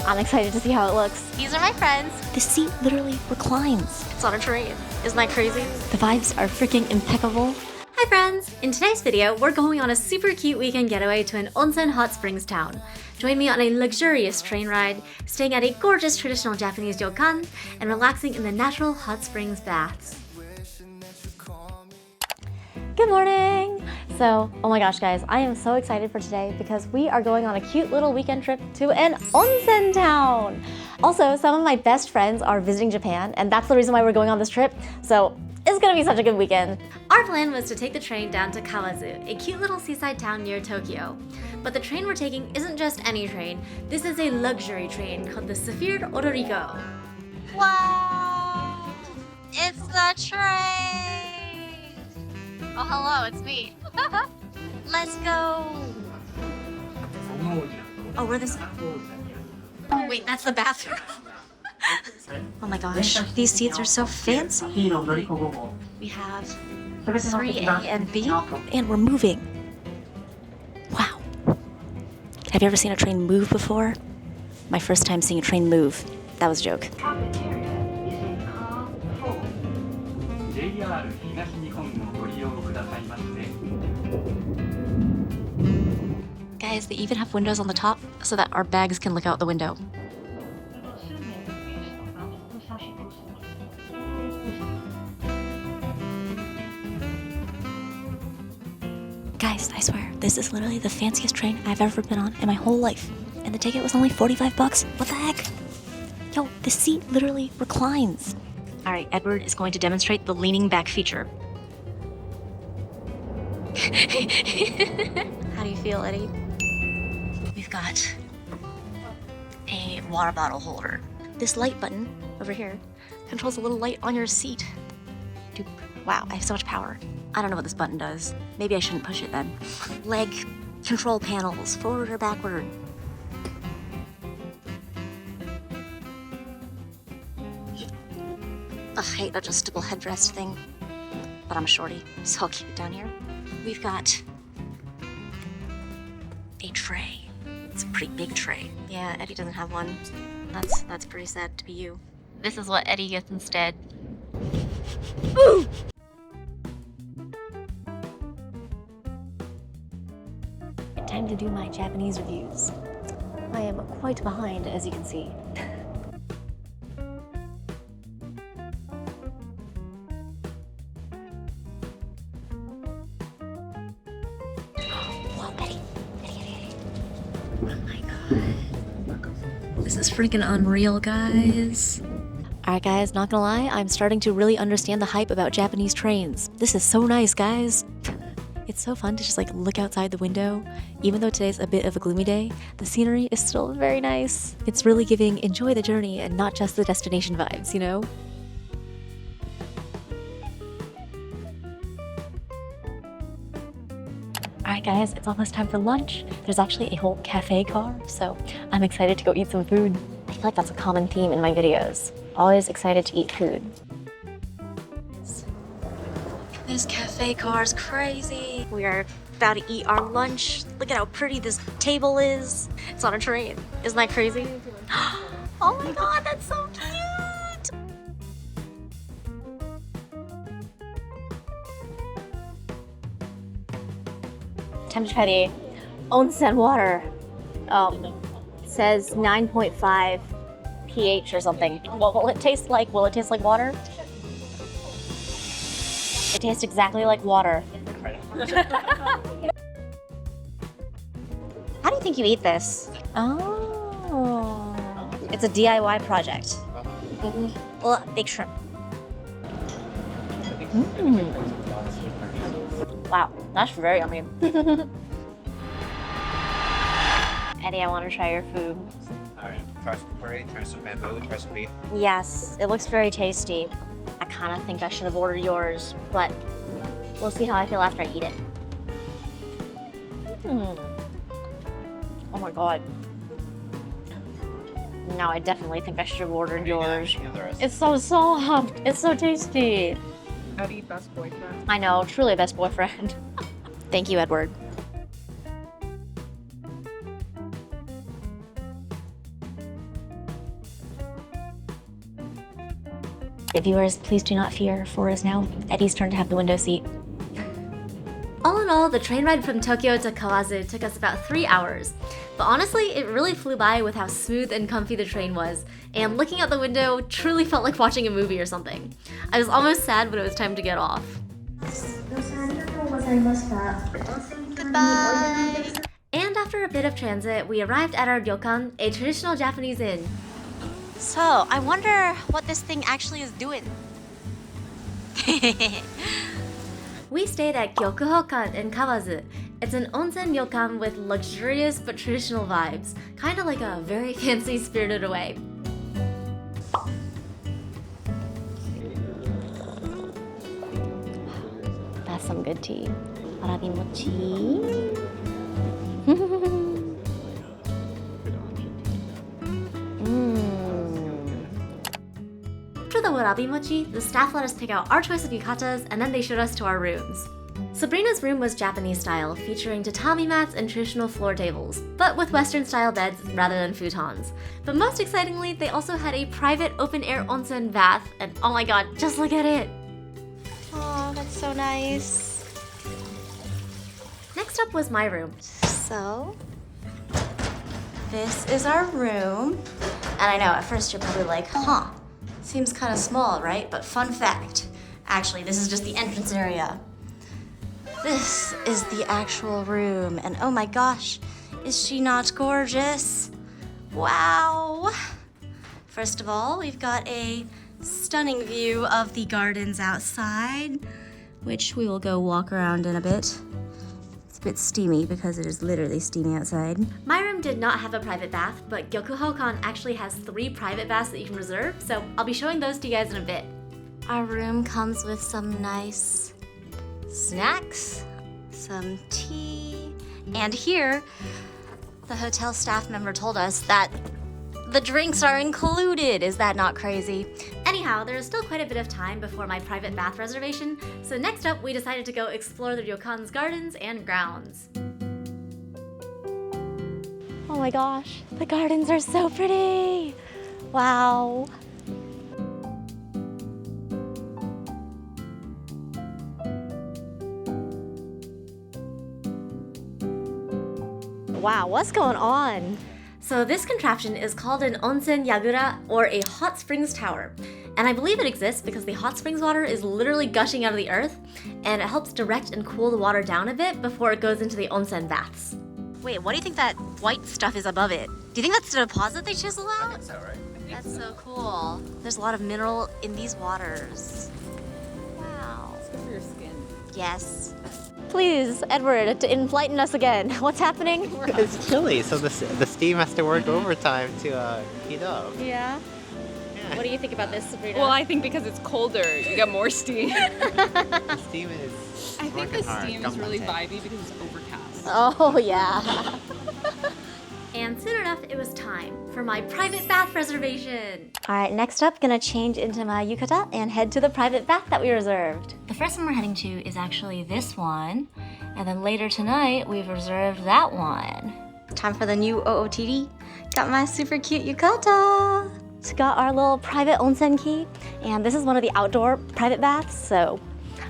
I'm excited to see how it looks. These are my friends. The seat literally reclines. It's on a train. Isn't that crazy? The vibes are freaking impeccable. Hi friends! In today's video, we're going on a super cute weekend getaway to an onsen hot springs town. Join me on a luxurious train ride, staying at a gorgeous traditional Japanese ryokan, and relaxing in the natural hot springs baths. Good morning! So, oh my gosh guys, I am so excited for today because we are going on a cute little weekend trip to an onsen town! Also, some of my best friends are visiting Japan, and that's the reason why we're going on this trip, so it's gonna be such a good weekend. Our plan was to take the train down to Kawazu, a cute little seaside town near Tokyo. But the train we're taking isn't just any train, this is a luxury train called the saphir odoriko. Wow! It's the train! Oh, hello, it's me. Let's go! Oh, we're this. Wait, that's the bathroom. Oh my gosh, these seats are so fancy. We have 3A and B. And we're moving. Wow. Have you ever seen a train move before? My first time seeing a train move. That was a joke. Guys, they even have windows on the top so that our bags can look out the window. Guys, I swear, this is literally the fanciest train I've ever been on in my whole life. And the ticket was only 45 bucks. What the heck? Yo, the seat literally reclines. All right, Edward is going to demonstrate the leaning back feature. How do you feel, Eddie? We've got a water bottle holder. This light button over here controls a little light on your seat. Dude, wow, I have so much power. I don't know what this button does. Maybe I shouldn't push it then. Leg control panels, forward or backward. Ugh, I hate that adjustable headrest thing. But I'm a shorty, so I'll keep it down here. We've got a tray. It's a pretty big tray. Yeah, Eddie doesn't have one. That's pretty sad to be you. This is what Eddie gets instead. Ooh! Time to do my Japanese reviews. I am quite behind, as you can see. Whoa, Eddie. Oh my god. This is freaking unreal, guys. Alright guys, not gonna lie, I'm starting to really understand the hype about Japanese trains. This is so nice, guys. It's so fun to just like look outside the window. Even though today's a bit of a gloomy day, the scenery is still very nice. It's really giving enjoy the journey and not just the destination vibes, you know? Alright guys, it's almost time for lunch. There's actually a whole cafe car, so I'm excited to go eat some food. I feel like that's a common theme in my videos. Always excited to eat food. This cafe car is crazy. We are about to eat our lunch. Look at how pretty this table is. It's on a train. Isn't that crazy? Oh my god, that's so cute! Time to try the onsen water. It says 9.5 pH or something. What will it taste like? Will it taste like water? It tastes exactly like water. How do you think you eat this? Oh. It's a DIY project. Well, big shrimp. Wow, that's very yummy. Eddie, I want to try your food. Alright, try some curry, try some bamboo, try some beef. Yes, it looks very tasty. I kind of think I should have ordered yours, but we'll see how I feel after I eat it. Oh my god. No, I definitely think I should have ordered yours. It's so soft. It's so tasty. Eddie, best boyfriend. I know, truly best boyfriend. Thank you, Edward. Viewers, please do not fear, for it is now Eddie's turn to have the window seat. All in all, the train ride from Tokyo to Kawazu took us about 3 hours. But honestly, it really flew by with how smooth and comfy the train was, and looking out the window truly felt like watching a movie or something. I was almost sad when it was time to get off. Goodbye! And after a bit of transit, we arrived at our ryokan, a traditional Japanese inn. So, I wonder what this thing actually is doing. We stayed at Gyokuhokan in Kawazu. It's an onsen ryokan with luxurious but traditional vibes, kind of like a very fancy Spirited Away. That's some good tea. Warabi mochi. After the warabi mochi, the staff let us pick out our choice of yukatas and then they showed us to our rooms. Sabrina's room was Japanese style, featuring tatami mats and traditional floor tables, but with Western style beds rather than futons. But most excitingly, they also had a private open-air onsen bath, and oh my god, just look at it! Oh, that's so nice. Next up was my room. So, this is our room. And I know, at first you're probably like, huh, seems kind of small, right? But fun fact, actually, this is just the entrance area. This is the actual room, and oh my gosh, is she not gorgeous? Wow! First of all, we've got a stunning view of the gardens outside, which we will go walk around in a bit. It's a bit steamy because it is literally steamy outside. My room did not have a private bath, but Gyokuhokan actually has 3 private baths that you can reserve, so I'll be showing those to you guys in a bit. Our room comes with some nice snacks, some tea, and here, the hotel staff member told us that the drinks are included. Is that not crazy? Anyhow, there is still quite a bit of time before my private bath reservation, so next up we decided to go explore the ryokan's gardens and grounds. Oh my gosh, the gardens are so pretty. Wow. Wow, what's going on? So this contraption is called an onsen yagura, or a hot springs tower. And I believe it exists because the hot springs water is literally gushing out of the earth, and it helps direct and cool the water down a bit before it goes into the onsen baths. Wait, what do you think that white stuff is above it? Do you think that's the deposit they chisel out? I think so, right? That's so cool. There's a lot of mineral in these waters. Wow. It's good for your skin. Yes. Please, Edward, to enlighten us again. What's happening? It's chilly, so the steam has to work overtime to heat up. Yeah. Yeah. What do you think about this, Sabrina? Well, I think because it's colder, you get more steam. The steam is I think working the hard. steam is really vibey because it's overcast. Oh, yeah. And soon enough, it was time for my private bath reservation. All right, next up, gonna change into my yukata and head to the private bath that we reserved. The first one we're heading to is actually this one, and then later tonight, we've reserved that one. Time for the new OOTD. Got my super cute yukata. It's got our little private onsen key, and this is one of the outdoor private baths, so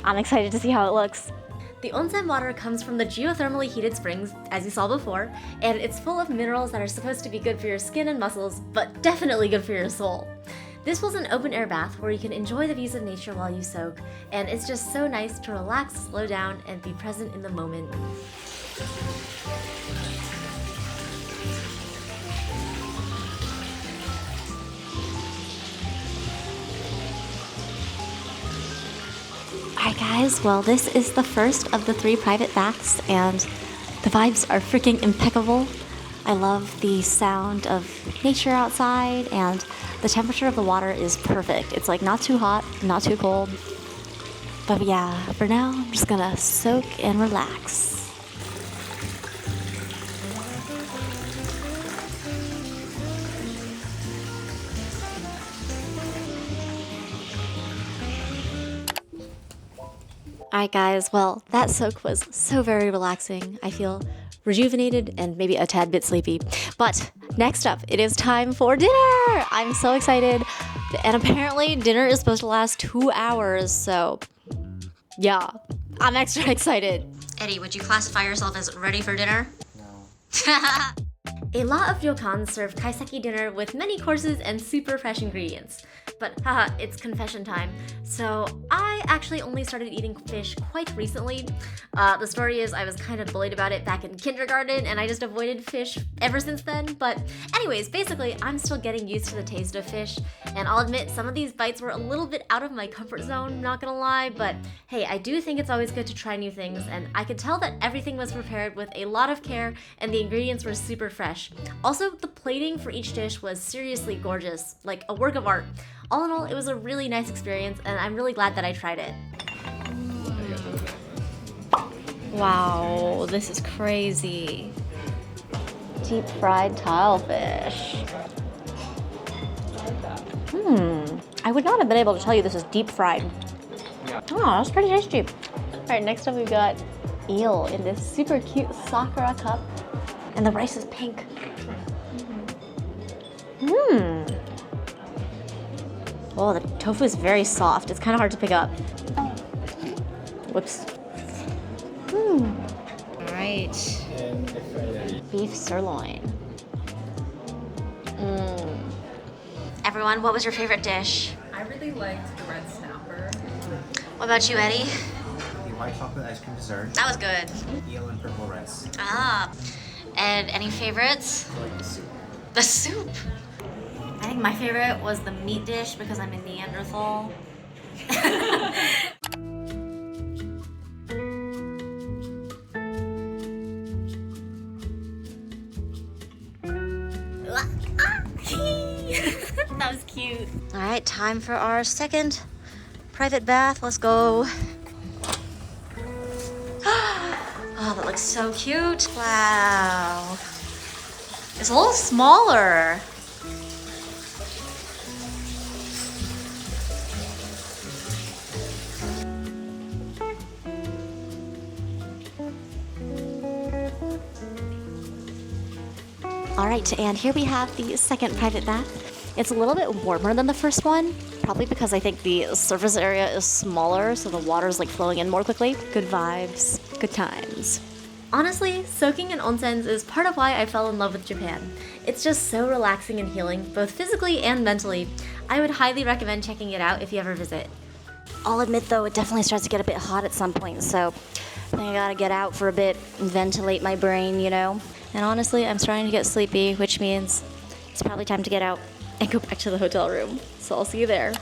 I'm excited to see how it looks. The onsen water comes from the geothermally heated springs, as you saw before, and it's full of minerals that are supposed to be good for your skin and muscles, but definitely good for your soul. This was an open-air bath where you can enjoy the views of nature while you soak, and it's just so nice to relax, slow down, and be present in the moment. Alright guys, well this is the first of the 3 private baths and the vibes are freaking impeccable. I love the sound of nature outside and the temperature of the water is perfect. It's like not too hot, not too cold. But yeah, for now I'm just gonna soak and relax. Alright guys, well, that soak was so very relaxing. I feel rejuvenated and maybe a tad bit sleepy. But next up, it is time for dinner! I'm so excited. And apparently dinner is supposed to last 2 hours, so yeah, I'm extra excited. Eddie, would you classify yourself as ready for dinner? No. A lot of ryokans serve kaiseki dinner with many courses and super fresh ingredients. But haha, it's confession time. So I actually only started eating fish quite recently. The story is I was kind of bullied about it back in kindergarten and I just avoided fish ever since then. But anyways, basically I'm still getting used to the taste of fish. And I'll admit some of these bites were a little bit out of my comfort zone, not gonna lie. But hey, I do think it's always good to try new things. And I could tell that everything was prepared with a lot of care and the ingredients were super fresh. Also, the plating for each dish was seriously gorgeous, like a work of art. All in all, it was a really nice experience, and I'm really glad that I tried it. Wow, this is crazy. Deep fried tilefish. I would not have been able to tell you this is deep fried. Oh, that's pretty tasty. All right, next up we've got eel in this super cute sakura cup. And the rice is pink. Oh, the tofu is very soft. It's kind of hard to pick up. Whoops. All right. Beef sirloin. Everyone, what was your favorite dish? I really liked the red snapper. What about you, Eddie? The white chocolate ice cream dessert. That was good. Eel and purple rice. Ah. And any favorites? I like the soup. The soup. I think my favorite was the meat dish because I'm a Neanderthal. That was cute. All right, time for our second private bath. Let's go. Oh, that looks so cute. Wow. It's a little smaller. All right, and here we have the second private bath. It's a little bit warmer than the first one, probably because I think the surface area is smaller, so the water's like flowing in more quickly. Good vibes, good times. Honestly, soaking in onsens is part of why I fell in love with Japan. It's just so relaxing and healing, both physically and mentally. I would highly recommend checking it out if you ever visit. I'll admit though, it definitely starts to get a bit hot at some point, so I think I gotta get out for a bit and ventilate my brain, you know? And honestly, I'm starting to get sleepy, which means it's probably time to get out and go back to the hotel room. So I'll see you there.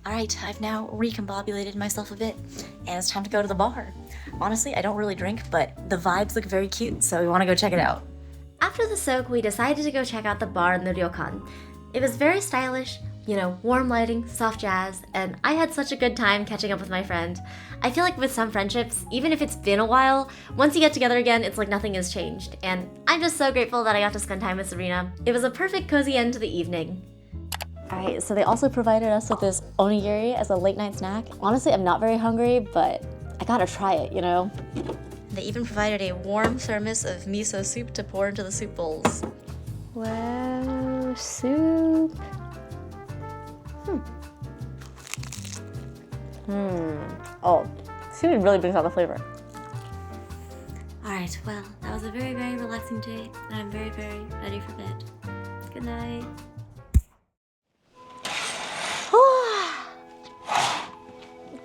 All right, I've now recombobulated myself a bit, and it's time to go to the bar. Honestly, I don't really drink, but the vibes look very cute, so we wanna go check it out. After the soak, we decided to go check out the bar in the ryokan. It was very stylish, you know, warm lighting, soft jazz, and I had such a good time catching up with my friend. I feel like with some friendships, even if it's been a while, once you get together again, it's like nothing has changed. And I'm just so grateful that I got to spend time with Serena. It was a perfect cozy end to the evening. All right, so they also provided us with this onigiri as a late night snack. Honestly, I'm not very hungry, but I gotta try it, you know? They even provided a warm thermos of miso soup to pour into the soup bowls. Wow, soup. Oh, soup really brings out the flavor. All right, well, that was a very, very relaxing day, and I'm very, very ready for bed. Good night.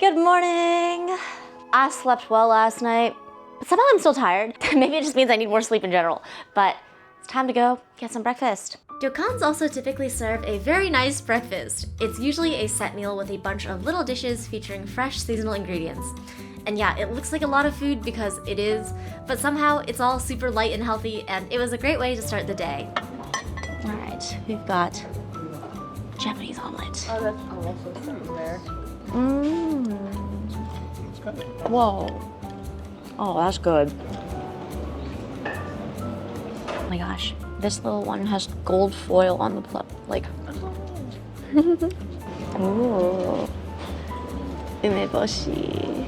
Good morning. I slept well last night, but somehow I'm still tired. Maybe it just means I need more sleep in general, but it's time to go get some breakfast. Ryokans also typically serve a very nice breakfast. It's usually a set meal with a bunch of little dishes featuring fresh seasonal ingredients. And yeah, it looks like a lot of food because it is, but somehow it's all super light and healthy, and it was a great way to start the day. All right, we've got Japanese omelet. Oh, that's also sitting there. Whoa. Oh, that's good. Oh my gosh, this little one has gold foil on the like. Ooh. Umeboshi.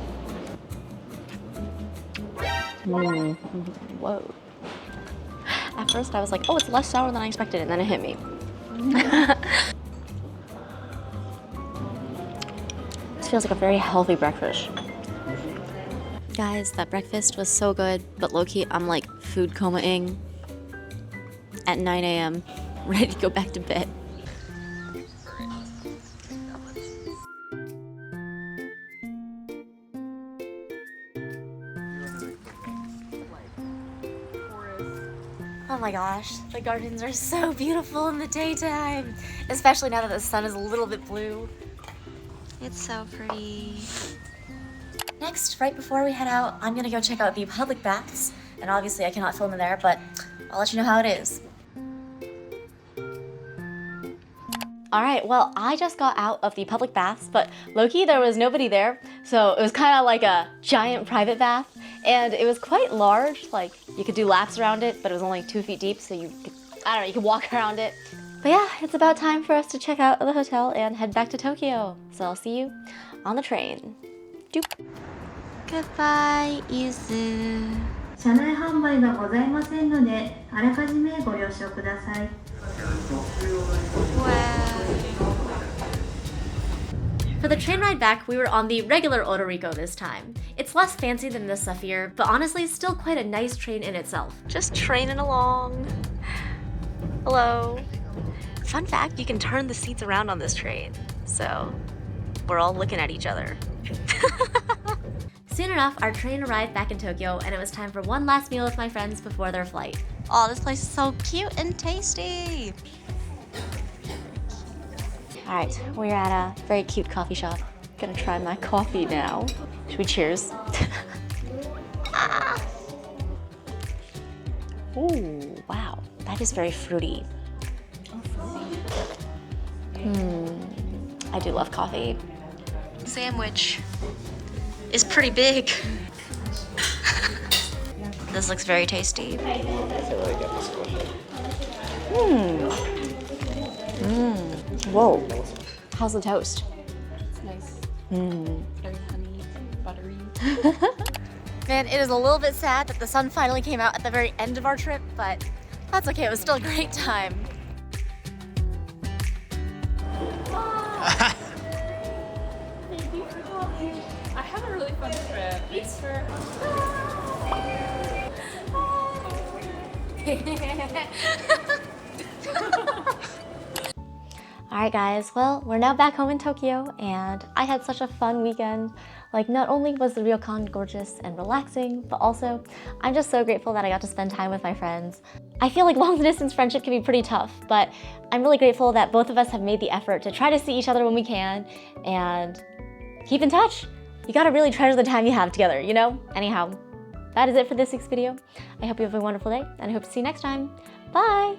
Whoa. At first I was like, oh, it's less sour than I expected, and then it hit me. This feels like a very healthy breakfast. Guys, that breakfast was so good, but low-key, I'm like food coma-ing at 9 a.m., ready to go back to bed. Oh my gosh, the gardens are so beautiful in the daytime, especially now that the sun is a little bit blue. It's so pretty. Next, right before we head out, I'm gonna go check out the public baths, and obviously I cannot film in there, but I'll let you know how it is. Alright, well, I just got out of the public baths, but low-key there was nobody there, so it was kind of like a giant private bath, and it was quite large. Like, you could do laps around it, but it was only 2 feet deep, so you could, I don't know, you could walk around it. But yeah, it's about time for us to check out the hotel and head back to Tokyo. So I'll see you on the train. Doop. Goodbye, Izu. 車内販売がございませんので、あらかじめご了承ください。 For the train ride back, we were on the regular odoriko this time. It's less fancy than the saphir, but honestly still quite a nice train in itself. Just training along. Hello. Fun fact, you can turn the seats around on this train. So we're all looking at each other. Soon enough, our train arrived back in Tokyo, and it was time for one last meal with my friends before their flight. Oh, this place is so cute and tasty. All right, we're at a very cute coffee shop. Gonna try my coffee now. Should we cheers? Ah. Ooh, wow, that is very fruity. I do love coffee. Sandwich is pretty big. This looks very tasty. Whoa. How's the toast? It's nice. Very honey, buttery. Man, it is a little bit sad that the sun finally came out at the very end of our trip, but that's okay, it was still a great time. Thank you for coffee. I had a really fun trip. Thanks for... Alright guys, well, we're now back home in Tokyo, and I had such a fun weekend. Like, not only was the ryokan gorgeous and relaxing, but also, I'm just so grateful that I got to spend time with my friends. I feel like long-distance friendship can be pretty tough, but I'm really grateful that both of us have made the effort to try to see each other when we can, and keep in touch. You gotta really treasure the time you have together, you know? Anyhow, that is it for this week's video. I hope you have a wonderful day, and I hope to see you next time. Bye!